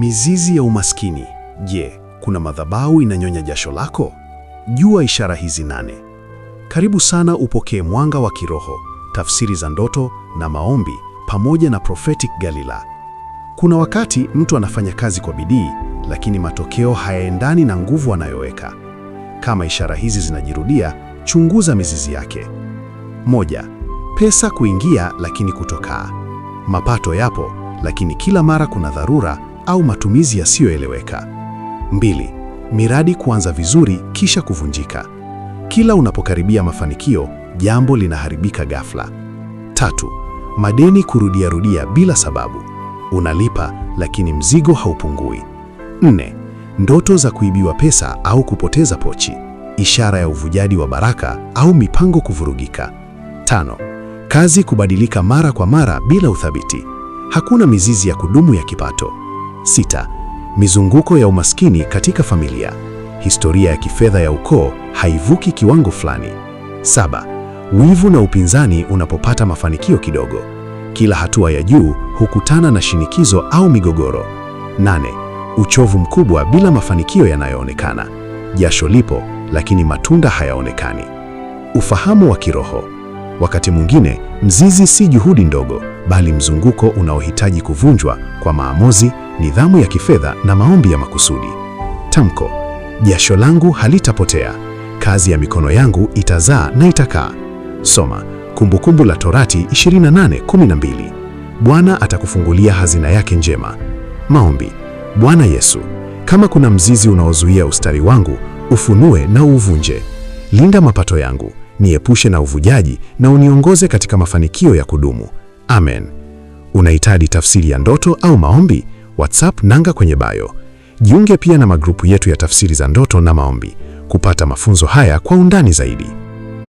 Mizizi ya umaskini. Je, kuna madhabahu inanyonya jasho lako? Jua ishara hizi 8. Karibu sana upokee mwanga wa kiroho, tafsiri za ndoto na maombi pamoja na Prophetic Galila. Kuna wakati mtu anafanya kazi kwa bidii, lakini matokeo hayaendani na nguvu anayoweka. Kama ishara hizi zinajirudia, chunguza mizizi yake. 1. Pesa kuingia lakini kutokaa. Mapato yapo, lakini kila mara kuna dharura au matumizi yasiyoeleweka. 2. Miradi kuanza vizuri kisha kuvunjika. Kila unapokaribia mafanikio, jambo linaharibika ghafla. 3. Madeni kurudia bila sababu. Unalipa lakini mzigo haupungui. 4. Ndoto za kuibiwa pesa au kupoteza pochi, ishara ya uvujaji wa baraka au mipango kuvurugika. 5. Kazi kubadilika mara kwa mara bila uthabiti. Hakuna mizizi ya kudumu ya kipato. 6. Mizunguko ya umaskini katika familia. Historia ya kifedha ya ukoo haivuki kiwango fulani. 7. Wivu na upinzani unapopata mafanikio kidogo. Kila hatua ya juu hukutana na shinikizo au migogoro. 8. Uchovu mkubwa bila mafanikio yanayoonekana. Jasho lipo, lakini matunda hayaonekani. Ufahamu wa kiroho. Wakati mwingine, mzizi si juhudi ndogo, bali mzunguko unaohitaji kuvunjwa kwa maamuzi, nidhamu ya kifedha na maombi ya makusudi. Tamko: jasho langu halitapotea, kazi ya mikono yangu itazaa na itakaa. Soma Kumbukumbu la Torati 28:12. Bwana atakufungulia hazina yake njema. Maombi: Bwana Yesu, kama kuna mzizi unaozuia ustari wangu, ufunue na uvunje. Linda mapato yangu, niepushe na uvujaji na uniongoze katika mafanikio ya kudumu. Amen. Unahitaji tafsiri ya ndoto au maombi? WhatsApp nanga kwenye bio. Jiunge pia na magrupu yetu ya tafsiri za ndoto na maombi kupata mafunzo haya kwa undani zaidi.